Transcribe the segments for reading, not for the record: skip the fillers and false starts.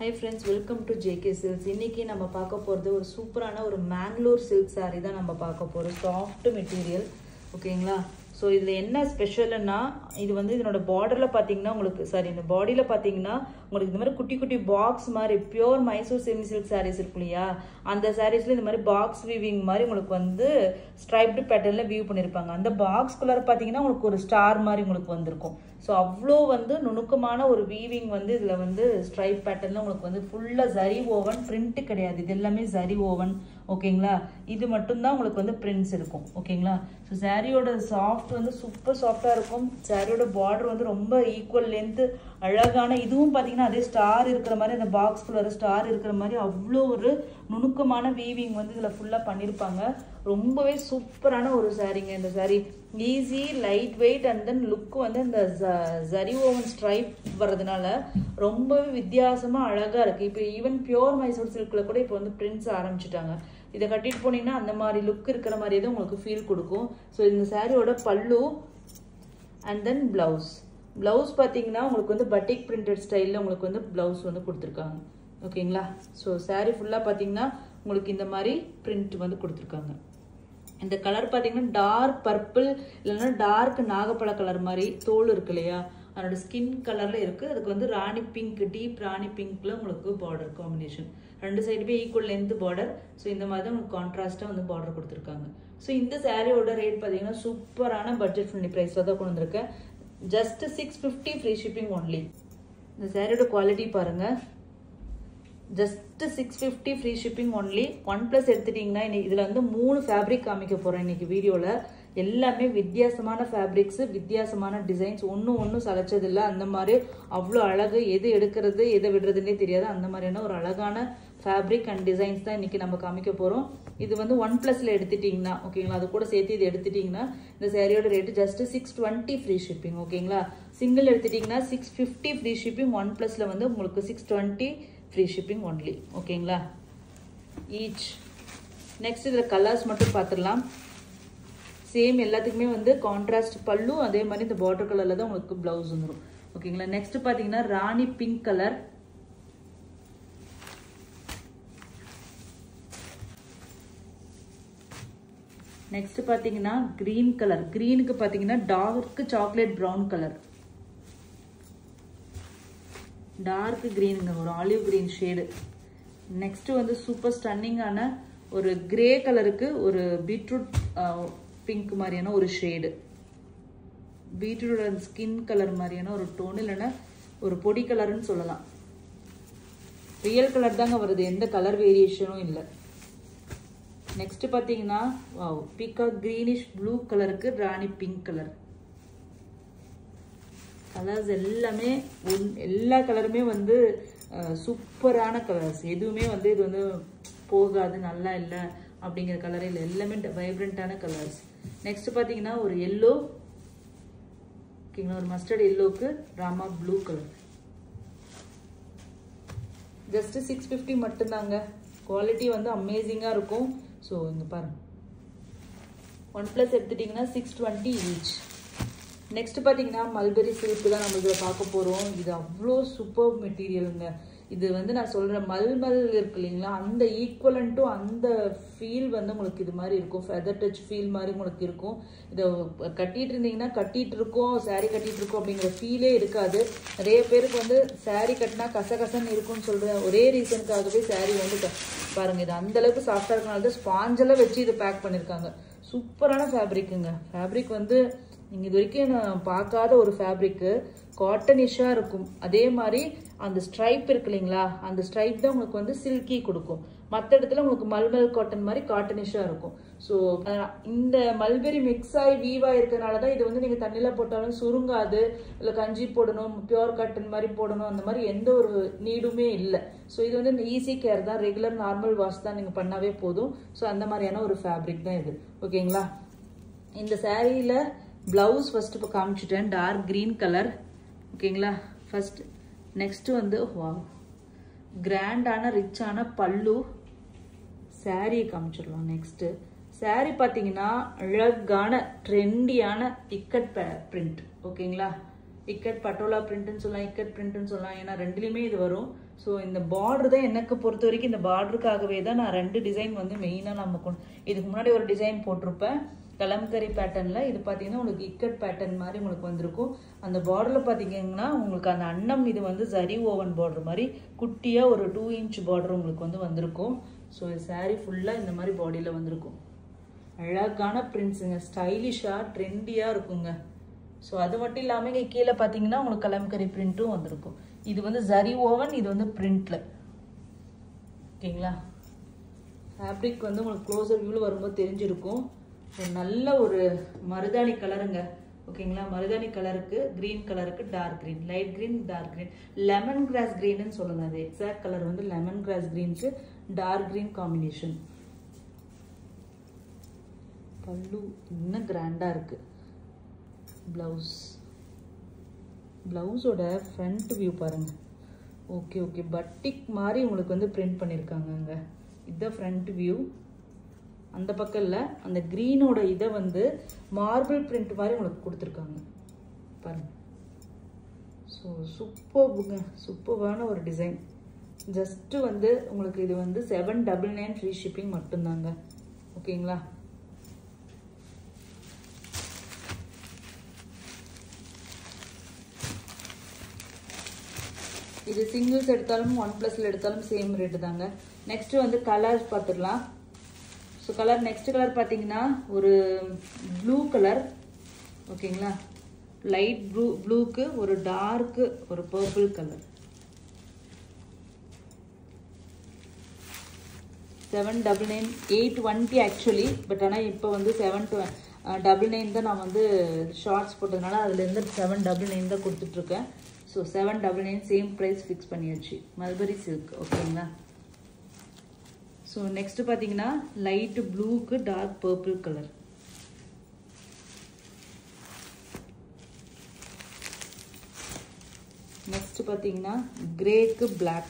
Hi friends, welcome to JK Silks. இன்னைக்கு நம்ம பார்க்க போறது ஒரு சூப்பரான ஒரு மேங்களூர் சில்க் saree தான் நம்ம பார்க்க போறோம். Soft material. ஓகேங்களா? சோ இதுல என்ன ஸ்பெஷல்னா இது வந்து இதனோட பார்டர்ல பாத்தீங்கன்னா உங்களுக்கு இந்த பாடியில பாத்தீங்கன்னா உங்களுக்கு இந்த மாதிரி குட்டி குட்டி பாக்ஸ் மாதிரி pure Mysore semi silk sarees இருக்குலையா அந்த sareesல இந்த மாதிரி பாக்ஸ் வீவிங் மாதிரி உங்களுக்கு வந்து ஸ்ட்ரைப்டு பேட்டர்ன்ல வீவ் பண்ணிருப்பாங்க. அந்த பாக்ஸ் கலர் பாத்தீங்கன்னா உங்களுக்கு ஒரு ஸ்டார் மாதிரி உங்களுக்கு வந்திருக்கும். சோ அவ்ளோ வந்து நுணுக்கமான ஒரு வீவிங் வந்து இதுல வந்து ஸ்ட்ரைப் பேட்டர்ன்ல உங்களுக்கு வந்து ஃபுல்லா ஜரி ஓவன் பிரிண்ட் கிடையாது. இது எல்லாமே ஜரி ஓவன். ஓகேங்களா? இது மட்டும் தான் உங்களுக்கு வந்து பிரிண்ட்ஸ் இருக்கும். ஓகேங்களா? சோ சாரியோட சாஃப்ட் வந்து சூப்பர் சாஃப்ட்டா இருக்கும். சாரியோட பார்டர் வந்து ரொம்ப ஈக்குவல் லென்த் அழகான இதுவும் பாத்தீங்கன்னா அதே ஸ்டார் இருக்கிற மாதிரி அந்த பாக்ஸ் கலர் ஸ்டார் இருக்கிற மாதிரி அவ்வளோ ஒரு நுணுக்கமான வீவிங் வந்து இதுல ஃபுல்லா பண்ணிருப்பாங்க. ரொம்பவே சூப்பரான ஒரு சாரீங்க இந்த sorry. Easy light weight and then look வந்து இந்த ஜரி ஓவன் ஸ்ட்ரைப் வர்றதுனால ரொம்பவே வித்தியாசமா அழகா இருக்கு. இப்போ ஈவன் பியூர் மைசூர் சில்க்ல கூட இப்போ வந்து பிரிண்ட்ஸ் ஆரம்பிச்சுட்டாங்க. இதை கட்டிட்டு போனீங்கன்னா அந்த மாதிரி லுக் இருக்கிற மாதிரியே தான் உங்களுக்கு ஃபீல் கொடுக்கும். ஸோ இந்த சாரியோட பல்லு அண்ட் தென் பிளவுஸ் பார்த்தீங்கன்னா உங்களுக்கு வந்து பட்டிக் பிரிண்டட் ஸ்டைலில் உங்களுக்கு வந்து பிளவுஸ் வந்து கொடுத்துருக்காங்க. ஓகேங்களா? ஸோ சாரி ஃபுல்லாக பார்த்தீங்கன்னா உங்களுக்கு இந்த மாதிரி பிரிண்ட் வந்து கொடுத்துருக்காங்க. இந்த கலர் பார்த்தீங்கன்னா டார்க் பர்பிள் இல்லைன்னா டார்க் நாகப்பழ கலர் மாதிரி தோல் இருக்கு இல்லையா அதோட ஸ்கின் கலர்ல இருக்கு. அதுக்கு வந்து ராணி பிங்க் டீப் ராணி பிங்க்ல உங்களுக்கு பார்டர் காம்பினேஷன் ரெண்டு சைடுமே ஈக்குவல் லென்த் பார்டர். ஸோ இந்த மாதிரி தான் உங்களுக்கு கான்ட்ராஸ்டா வந்து பார்டர் கொடுத்துருக்காங்க. ஸோ இந்த சாரியோட ரேட் பார்த்தீங்கன்னா சூப்பரான பட்ஜெட் ஃப்ரெண்ட்லி ப்ரைஸ்ல தான் கொண்டு வந்திருக்கேன். Just 650 free shipping only. இந்த சாரியோட குவாலிட்டி பாருங்க. Just 650 free shipping only. 1+ எடுத்துட்டீங்கன்னா இதுல வந்து 3 ஃபேப்ரிக் காமிக்க போறேன் இன்னைக்கு வீடியோல. எல்லாமே வித்தியாசமான ஃபேப்ரிக்ஸ் வித்தியாசமான டிசைன்ஸ் ஒன்னும் சளைச்சது இல்லை. அந்த மாதிரி அவ்வளோ அழகு எது எடுக்கிறது எதை விடுறதுன்னே தெரியாது அந்த மாதிரியான ஒரு அழகான ஃபேப்ரிக் அண்ட் டிசைன்ஸ் தான் இன்னைக்கு நம்ம காமிக்க போறோம். இது வந்து 1+ல எடுத்துட்டீங்கன்னா ஓகேங்களா அது கூட சேர்த்து இது எடுத்துட்டீங்கன்னா இந்த சாரியோட ரேட்டு ஜஸ்ட் 620 ஃப்ரீ ஷிப்பிங். ஓகேங்களா? சிங்கிள் எடுத்துட்டீங்கன்னா 650 ஃப்ரீ ஷிப்பிங். 1+ல வந்து உங்களுக்கு 620 ஃப்ரீ ஷிப்பிங் ஒன்லி. ஓகேங்களா? ஈச் நெக்ஸ்ட் இதுல கலர்ஸ் மட்டும் பார்த்துடலாம். சேம் எல்லாத்துக்குமே வந்து கான்ட்ராஸ்ட் பல்லு அதே மாதிரி இந்த பார்டர் கலர்ல தான் உங்களுக்கு பிளவுஸ் வந்துடும். ஓகேங்களா? நெக்ஸ்ட் பாத்தீங்கன்னா ராணி பிங்க் கலர். நெக்ஸ்ட் பாத்தீங்கன்னா கிரீன் கலர். கிரீனுக்கு பாத்தீங்கன்னா dark chocolate brown colour. Dark கிரீனுங்க ஒரு ஆலிவ் கிரீன் ஷேடு. நெக்ஸ்ட் வந்து சூப்பர் ஸ்டன்னிங்கான ஒரு கிரே கலருக்கு ஒரு பீட்ரூட் பிங்க் மாதிரியான ஒரு ஷேடு. பீட்ரூட் ஸ்கின் கலர் மாதிரியான ஒரு டோன் இல்லைன்னா ஒரு பொடி கலர்னு சொல்லலாம். ரியல் கலர் தாங்க வருது, எந்த கலர் வேரியேஷனும் இல்லை. நெக்ஸ்ட் பாத்தீங்கன்னா பீகாக் கிரீனிஷ் ப்ளூ கலருக்கு ராணி பிங்க் கலர். கலர்ஸ் எல்லாமே எல்லா கலருமே வந்து சூப்பரான கலர்ஸ். எதுவுமே வந்து இது வந்து போகாது நல்லா இல்லை அப்படிங்கிற கலரே இல்லை. எல்லாமே வைப்ரண்டான கலர்ஸ். நெக்ஸ்ட் பாத்தீங்கன்னா ஒரு எல்லோ ஓகேங்களா ஒரு மஸ்டர்ட் எல்லோக்கு ராமா ப்ளூ கலர். ஜஸ்ட் 650 மட்டும்தாங்க. குவாலிட்டி வந்து அமேசிங்கா இருக்கும். ஸோ இங்க பாருங்க 1+ எடுத்துட்டீங்கன்னா 620 ஈச். நெக்ஸ்ட் பாத்தீங்கன்னா மல்பெரி சில்க் தான் நம்ம இதில் பார்க்க போறோம். இது அவ்வளோ சூப்பர் மெட்டீரியலுங்க. இது வந்து நான் சொல்ற மல்மல் இருக்கு இல்லைங்களா அந்த ஈக்குவலன் டு அந்த ஃபீல் வந்து உங்களுக்கு இது மாதிரி இருக்கும். ஃபெதர் டச் ஃபீல் மாதிரி உங்களுக்கு இருக்கும். இதை கட்டிட்டு இருந்தீங்கன்னா கட்டிட்டு இருக்கோம் சாரீ கட்டிட்டு இருக்கோம் அப்படிங்கிற ஃபீலே இருக்காது. நிறைய பேருக்கு வந்து சாரீ கட்டினா கசகசன்னு இருக்கும்னு சொல்ற ஒரே ரீசனுக்காகவே சாரீ வந்து பாருங்க இது அந்த அளவுக்கு சாஃப்டா இருக்கனால தான் ஸ்பாஞ்செல்லாம் வச்சு இதை பேக் பண்ணிருக்காங்க. சூப்பரான ஃபேப்ரிக்குங்க. ஃபேப்ரிக் வந்து நீங்க இது வரைக்கும் நான் பார்க்காத ஒரு ஃபேப்ரிக்கு. காட்டனிஷா இருக்கும். அதே மாதிரி அந்த ஸ்ட்ரைப் இருக்கு இல்லைங்களா அந்த ஸ்ட்ரைப் தான் உங்களுக்கு வந்து சில்கி கொடுக்கும். மற்ற இடத்துல உங்களுக்கு மல்மல் காட்டன் மாதிரி காட்டனிஷா இருக்கும். ஸோ இந்த மல்பெரி மிக்ஸ் ஆகி வீவா இருக்கிறதுனாலதான் இது வந்து நீங்க தண்ணியில போட்டாலும் சுருங்காது. இல்லை கஞ்சி போடணும் பியூர் காட்டன் மாதிரி போடணும் அந்த மாதிரி எந்த ஒரு நீடுமே இல்லை. ஸோ இது வந்து ஈஸி கேர் தான். ரெகுலர் நார்மல் வாஷ் தான் நீங்க பண்ணாவே போதும். ஸோ அந்த மாதிரியான ஒரு ஃபேப்ரிக் தான் இது. ஓகேங்களா? இந்த சாரியில பிளவுஸ் ஃபர்ஸ்ட் இப்போ காமிச்சிட்டேன் டார்க் கிரீன் கலர். ஓகேங்களா? ஃபர்ஸ்ட் நெக்ஸ்ட் வந்து கிராண்டான ரிச்சான பல்லு. சாரியை காமிச்சிடலாம். நெக்ஸ்ட் சாரி பாத்தீங்கன்னா அழகான ட்ரெண்டியான இக்கட் பிரிண்ட். ஓகேங்களா? இக்கட் பட்டோலா பிரிண்ட்னு சொல்லலாம், இக்கட் பிரிண்ட்னு சொல்லலாம். ஏன்னா ரெண்டுலேயுமே இது வரும். ஸோ இந்த பார்டர் தான் எனக்கு பொறுத்த வரைக்கும், இந்த பார்டருக்காகவே தான் நான் 2 டிசைன் வந்து மெயினாக நம்ம இதுக்கு முன்னாடி ஒரு டிசைன் போட்டிருப்பேன் கலம்கரி பேட்டர்னில். இது பார்த்தீங்கன்னா உங்களுக்கு இக்கட் பேட்டர்ன் மாதிரி உங்களுக்கு வந்திருக்கும். அந்த பார்டரில் பார்த்தீங்கன்னா உங்களுக்கு அந்த அன்னம் இது வந்து ஜரி ஓவன் பார்டர் மாதிரி குட்டியாக ஒரு 2 இன்ச் பார்டர் உங்களுக்கு வந்து வந்திருக்கும். ஸோ சாரீ ஃபுல்லாக இந்த மாதிரி பாடியில் வந்திருக்கும். அழகான பிரிண்ட்ஸுங்க, ஸ்டைலிஷாக ட்ரெண்டியாக இருக்குங்க. ஸோ அது மட்டும் இல்லாமல் இங்கே கீழே பார்த்தீங்கன்னா உங்களுக்கு கலம்கரி பிரிண்ட்டும் வந்திருக்கும். இது வந்து ஜரி ஓவன், இது வந்து பிரிண்டில். ஓகேங்களா? ஃபேப்ரிக் வந்து உங்களுக்கு க்ளோசர் வியூவில் வரும்போது தெரிஞ்சிருக்கும். ஸோ நல்ல ஒரு மருதாணி கலருங்க. ஓகேங்களா? மருதாணி கலருக்கு கிரீன் கலருக்கு dark green, light green, dark green, lemon grass கிரீன்னு சொல்லலாம். அது எக்ஸாக்ட் கலர் வந்து லெமன் கிராஸ் கிரீனுக்கு டார்க் கிரீன் காம்பினேஷன். பல்லு இன்னும் கிராண்டாக இருக்கு. பிளவுஸ், பிளவுஸோட ஃப்ரண்ட் வியூ பாருங்க. ஓகே ஓகே, பட்டிக் மாதிரி உங்களுக்கு வந்து பிரிண்ட் பண்ணியிருக்காங்க. இதுதான் ஃப்ரண்ட் வியூ. அந்த பக்கம் இல்லை, அந்த க்ரீனோட இதை வந்து மார்பிள் பிரிண்ட் மாதிரி உங்களுக்கு கொடுத்துருக்காங்க பாருங்க. ஸோ சூப்பர்ங்க, சூப்பர்வான ஒரு டிசைன். ஜஸ்ட்டு வந்து உங்களுக்கு இது வந்து 799 ஃப்ரீ ஷிப்பிங் மட்டும்தாங்க. ஓகேங்களா? இது சிங்கிள்ஸ் எடுத்தாலும் 1+ல எடுத்தாலும் சேம் ரேட்டு தாங்க. நெக்ஸ்ட் வந்து கலர்ஸ் பார்த்துடலாம். ஸோ கலர் நெக்ஸ்ட் கலர் பார்த்தீங்கன்னா ஒரு ப்ளூ கலர். ஓகேங்களா? லைட் ப்ளூக்கு ஒரு டார்க்கு ஒரு பர்பிள் கலர். 799, 820 ஆக்சுவலி. பட் ஆனால் இப்போ வந்து 799 தான் நான் வந்து ஷார்ட்ஸ் போட்டதுனால அதுலேருந்து 799 தான் கொடுத்துட்ருக்கேன். ஸோ 799 சேம் ப்ரைஸ் ஃபிக்ஸ் பண்ணியாச்சு. Mulberry silk. ஓகேங்களா? ஸோ நெக்ஸ்ட் பார்த்தீங்கன்னா லைட் ப்ளூக்கு டார்க் பர்பிள் கலர். நெக்ஸ்ட் பார்த்தீங்கன்னா கிரேக்கு black.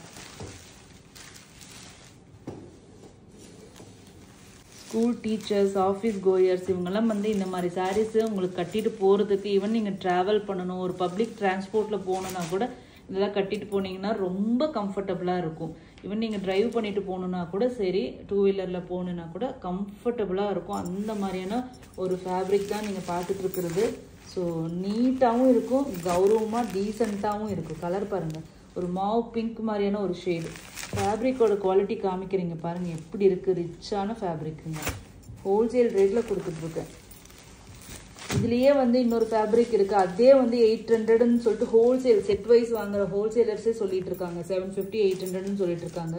School teachers, office goers இவங்கெல்லாம் வந்து இந்த மாதிரி சாரீஸ் உங்களுக்கு கட்டிட்டு போகிறதுக்கு, ஈவன் நீங்கள் ட்ராவல் பண்ணணும், ஒரு பப்ளிக் டிரான்ஸ்போர்ட்டில் போகணுன்னா கூட இதெல்லாம் கட்டிட்டு போனீங்கன்னா ரொம்ப கம்ஃபர்டபுளாக இருக்கும். ஈவன் நீங்கள் ட்ரைவ் பண்ணிட்டு போகணுன்னா கூட சரி, 2 வீலரில் போகணுன்னா கூட கம்ஃபர்டபுளாக இருக்கும். அந்த மாதிரியான ஒரு ஃபேப்ரிக் தான் நீங்கள் பார்த்துட்டு இருக்கிறது. ஸோ நீட்டாகவும் இருக்கும், கௌரவமாக டீசெண்டாகவும் இருக்கும். கலர் பாருங்கள், ஒரு மாவ் பிங்க் மாதிரியான ஒரு ஷேடு. ஃபேப்ரிக்கோட குவாலிட்டி காமிக்கிறீங்க பாருங்கள் எப்படி இருக்குது. ரிச்சான ஃபேப்ரிக்குங்க. ஹோல்சேல் ரேட்டில் கொடுத்துட்ருக்கேன். இதுலேயே வந்து இன்னொரு ஃபேப்ரிக் இருக்குது, அதே வந்து 800ன்னு சொல்லிட்டு ஹோல்சேல் செட் வைஸ் வாங்குற ஹோல்சேலர்ஸே சொல்லிட்டு இருக்காங்க. 750, 800ன்னு சொல்லிட்டு இருக்காங்க.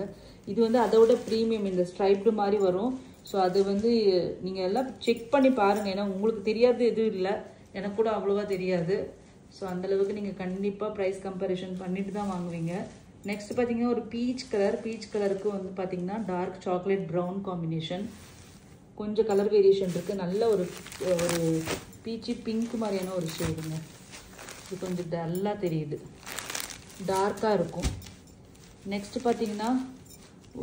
இது வந்து அதோட ப்ரீமியம், இந்த ஸ்ட்ரைப்டு மாதிரி வரும். ஸோ அது வந்து நீங்கள் எல்லாம் செக் பண்ணி பாருங்கள். ஏன்னா உங்களுக்கு தெரியாது எதுவும் இல்லை, எனக்கு கூட அவ்வளோவா தெரியாது. ஸோ அந்தளவுக்கு நீங்கள் கண்டிப்பாக ப்ரைஸ் கம்பேரிஷன் பண்ணிட்டு தான் வாங்குவீங்க. நெக்ஸ்ட் பார்த்தீங்கன்னா ஒரு பீச் கலர். பீச் கலருக்கு வந்து பார்த்தீங்கன்னா டார்க் சாக்லேட் ப்ரௌன் காம்பினேஷன். கொஞ்சம் கலர் வேரியேஷன் இருக்குது. நல்ல ஒரு பீச்சி பிங்க் மாதிரியான ஒரு ஷேடுங்க. இது கொஞ்சம் டல்லாக தெரியுது, டார்க்காக இருக்கும். நெக்ஸ்ட் பார்த்தீங்கன்னா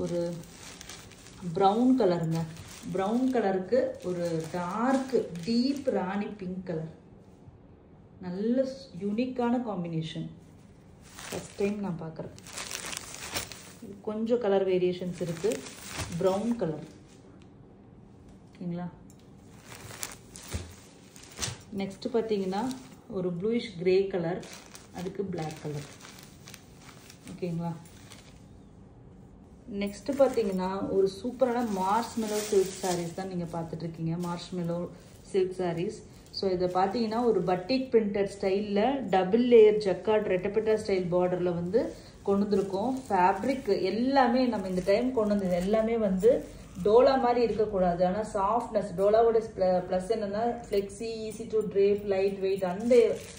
ஒரு ப்ரௌன் கலருங்க. ப்ரௌன் கலருக்கு ஒரு டார்க் டீப் ராணி பிங்க் கலர். நல்ல யூனிக்கான காம்பினேஷன். ஃபஸ்ட் டைம் நான் பார்க்குறேன். கொஞ்சம் கலர் வேரியேஷன்ஸ் இருக்குது. Brown colour. ஓகேங்களா? நெக்ஸ்ட் பார்த்தீங்கன்னா ஒரு ப்ளூயிஷ் கிரே கலர், அதுக்கு பிளாக் கலர். ஓகேங்களா? நெக்ஸ்ட் பார்த்தீங்கன்னா ஒரு சூப்பரான மார்ஷ்மெலோ சில்க் சாரீஸ் தான் நீங்கள் பார்த்துட்ருக்கீங்க. Marshmallow silk saris. ஸோ இதை பார்த்தீங்கன்னா ஒரு பட்டிக் பிரிண்டட் ஸ்டைலில் டபுள் லேயர் ஜக்கார்ட் ரெட்டப்பட்டா ஸ்டைல் பார்டரில் வந்து கொண்டு வந்திருக்கோம். ஃபேப்ரிக் எல்லாமே நம்ம இந்த டைம் கொண்டு வந்தது எல்லாமே வந்து டோலா மாதிரி இருக்கக்கூடாது, ஆனால் சாஃப்ட்னஸ். டோலாவோட ப்ளஸ் என்னன்னா flexi, easy to drape, light weight, அந்த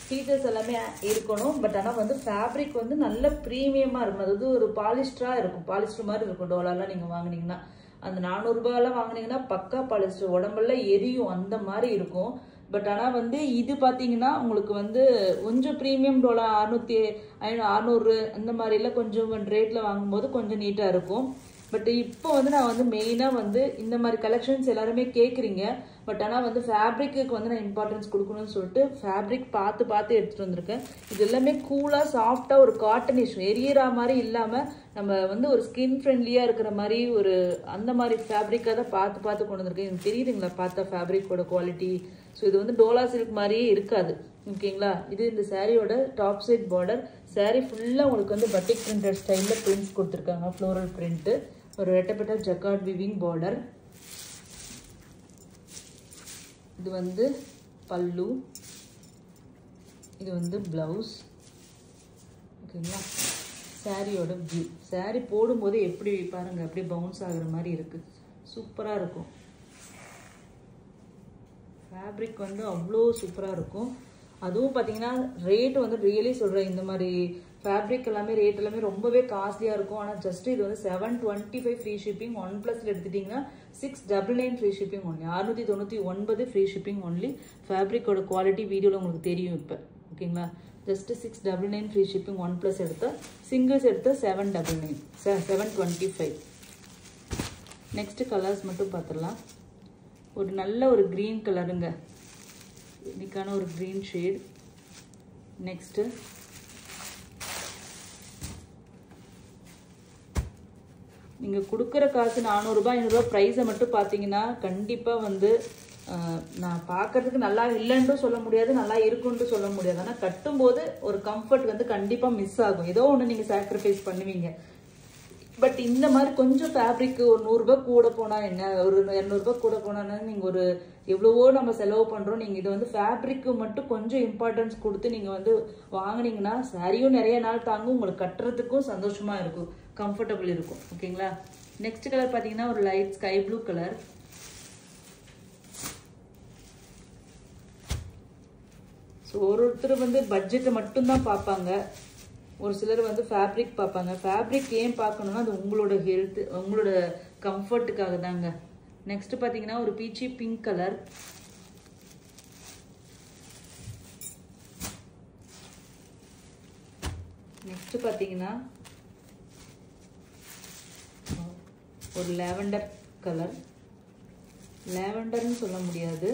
ஃபீச்சர்ஸ் எல்லாமே இருக்கணும். பட் ஆனால் வந்து ஃபேப்ரிக் வந்து நல்ல ப்ரீமியமாக இருக்கும். அதாவது ஒரு பாலிஸ்டராக இருக்கும், பாலிஸ்டர் மாதிரி இருக்கும். டோலாலாம் நீங்கள் வாங்கினீங்கன்னா அந்த 400 ரூபாயெல்லாம் வாங்கினீங்கன்னா பக்கா பாலிஸ்டர், உடம்பெல்லாம் எரியும், அந்த மாதிரி இருக்கும். பட் ஆனால் வந்து இது பார்த்தீங்கன்னா உங்களுக்கு வந்து கொஞ்சம் ப்ரீமியம் டோலா 600 அந்த மாதிரிலாம் கொஞ்சம் ரேட்டில் வாங்கும்போது கொஞ்சம் நீட்டாக இருக்கும். பட் இப்போ வந்து நான் வந்து மெயினாக வந்து இந்த மாதிரி கலெக்ஷன்ஸ் எல்லாருமே கேட்குறீங்க. பட் ஆனால் வந்து ஃபேப்ரிக்கு வந்து நான் இம்பார்ட்டன்ஸ் கொடுக்கணும்னு சொல்லிட்டு ஃபேப்ரிக் பார்த்து எடுத்துகிட்டு வந்திருக்கேன். இது எல்லாமே கூலாக சாஃப்டாக ஒரு காட்டனிஷ் எரியரா மாதிரி இல்லாமல் நம்ம வந்து ஒரு ஸ்கின் ஃப்ரெண்ட்லியாக இருக்கிற மாதிரி ஒரு அந்த மாதிரி ஃபேப்ரிக்காக தான் பார்த்து கொண்டு வந்திருக்கேன். எனக்கு தெரியுதுங்களா பார்த்தா ஃபேப்ரிக்கோட குவாலிட்டி. ஸோ இது வந்து டோலா சில்க் மாதிரியே இருக்காது. ஓகேங்களா, இது இந்த சாரியோட டாப் சைட் பார்டர். சாரி ஃபுல்லாக உங்களுக்கு வந்து பட்டிக் பிரிண்டட் ஸ்டைலில் பிரிண்ட்ஸ் கொடுத்துருக்காங்க. ஃப்ளோரல் பிரிண்ட்டு, ஒரு ரெட்டப்பட்ட ஜக்கார்ட் விவிங் பார்டர். இது வந்து பல்லு, இது வந்து பிளவுஸ். ஓகேங்களா, சாரியோட வியூ. சாரி போடும்போது எப்படி பாருங்க, அப்படியே பவுன்ஸ் ஆகுற மாதிரி இருக்கு. சூப்பராக இருக்கும். ஃபேப்ரிக் வந்து அவ்வளோ சூப்பராக இருக்கும். அதுவும் பார்த்தீங்கன்னா ரேட் வந்து ரியலி சொல்கிறேன், இந்த மாதிரி ஃபேப்ரிக் எல்லாமே ரேட் எல்லாமே ரொம்பவே காஸ்ட்லியாக இருக்கும். ஆனால் ஜஸ்ட் இது வந்து 725 ஃப்ரீ ஷிப்பிங். OnePlus எடுத்துட்டிங்கன்னா 699 free shipping only. 699 free shipping only. ஃபேப்ரிக்கோட குவாலிட்டி வீடியோவில் உங்களுக்கு தெரியும் இப்போ. ஓகேங்களா, ஜஸ்ட் 699 ஃப்ரீ ஷிப்பிங். OnePlus எடுத்தால், சிங்கிள்ஸ் எடுத்தால் 725. நெக்ஸ்ட் கலர்ஸ் மட்டும் பார்த்துடலாம். ஒரு நல்ல ஒரு க்ரீன் கலருங்க, இன்னைக்கான ஒரு க்ரீன் ஷேட். நெக்ஸ்ட்டு நீங்கள் கொடுக்குற காசு 400 ரூபாய் 500 ரூபாய் ப்ரைஸை மட்டும் பார்த்தீங்கன்னா கண்டிப்பாக வந்து நான் பார்க்கறதுக்கு நல்லா இல்லைன்னும் சொல்ல முடியாது, நல்லா இருக்குன்ட்டு சொல்ல முடியாது. ஆனால் கட்டும்போது ஒரு கம்ஃபர்ட் வந்து கண்டிப்பாக மிஸ் ஆகும். ஏதோ ஒன்று நீங்கள் சாக்ரிஃபைஸ் பண்ணுவீங்க. பட் இந்த மாதிரி கொஞ்சம் ஃபேப்ரிக்கு ஒரு 100 ரூபாய் கூட போனால் என்ன, ஒரு 200 ரூபாய் கூட போனா நீங்கள் ஒரு எவ்வளவோ நம்ம செலவு பண்ணுறோம். நீங்கள் இது வந்து ஃபேப்ரிக்கு மட்டும் கொஞ்சம் இம்பார்ட்டன்ஸ் கொடுத்து நீங்கள் வந்து வாங்கினீங்கன்னா சாரியும் நிறைய நாள் தாங்கும், உங்களுக்கு கட்டுறதுக்கும் சந்தோஷமாக இருக்கும், கம்ஃபர்டபுள் இருக்கும். ஓகேங்களா, நெக்ஸ்ட் கலர் பார்த்தீங்கன்னா ஒரு light sky blue colour. So ஒருத்தர் வந்து பட்ஜெட்டை மட்டும்தான் பார்ப்பாங்க, ஒரு சிலர் வந்து ஃபேப்ரிக் பார்ப்பாங்க. ஃபேப்ரிக் ஏன் பார்க்கணும்னா அது உங்களோட ஹெல்த், உங்களோட கம்ஃபர்ட்டுக்காக தாங்க. நெக்ஸ்ட் பார்த்தீங்கன்னா ஒரு பீச்சி பிங்க் கலர். நெக்ஸ்ட் பார்த்தீங்கன்னா ஒரு லாவெண்டர் கலர். லாவெண்டர்னு சொல்ல முடியாது,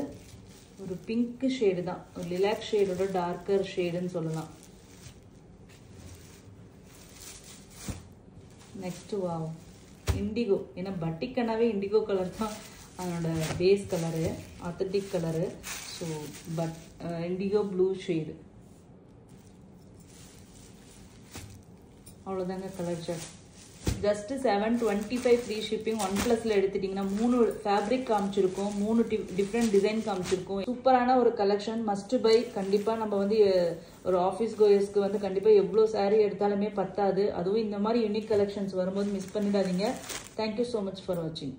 ஒரு பிங்க் ஷேடு தான், ஒரு லிலாக் ஷேடோட டார்க்கர் ஷேடுன்னு சொல்லலாம். Next wow indigo. ஏன்னா பட்டிக்கனாவே இண்டிகோ கலர் தான் அதனோட base colour, authentic colour. So indigo blue shade. அவ்வளோதாங்க colour chart. Just 725 free shipping. OnePlusல எடுத்துட்டிங்கன்னா 3 ஃபேப்ரிக் காமிச்சிருக்கோம், 3 டிஃப்ரெண்ட் டிசைன் காமிச்சிருக்கோம். சூப்பரான ஒரு கலெக்ஷன், மஸ்ட் பை. கண்டிப்பாக நம்ம வந்து ஒரு ஆஃபீஸ் கோயர்ஸ்க்கு வந்து கண்டிப்பாக எவ்வளோ சாரீ எடுத்தாலுமே பத்தாது. அதுவும் இந்த மாதிரி யூனிக் கலெக்ஷன்ஸ் வரும்போது மிஸ் பண்ணிடாதீங்க. தேங்க்யூ ஸோ மச் ஃபார் வாட்சிங்.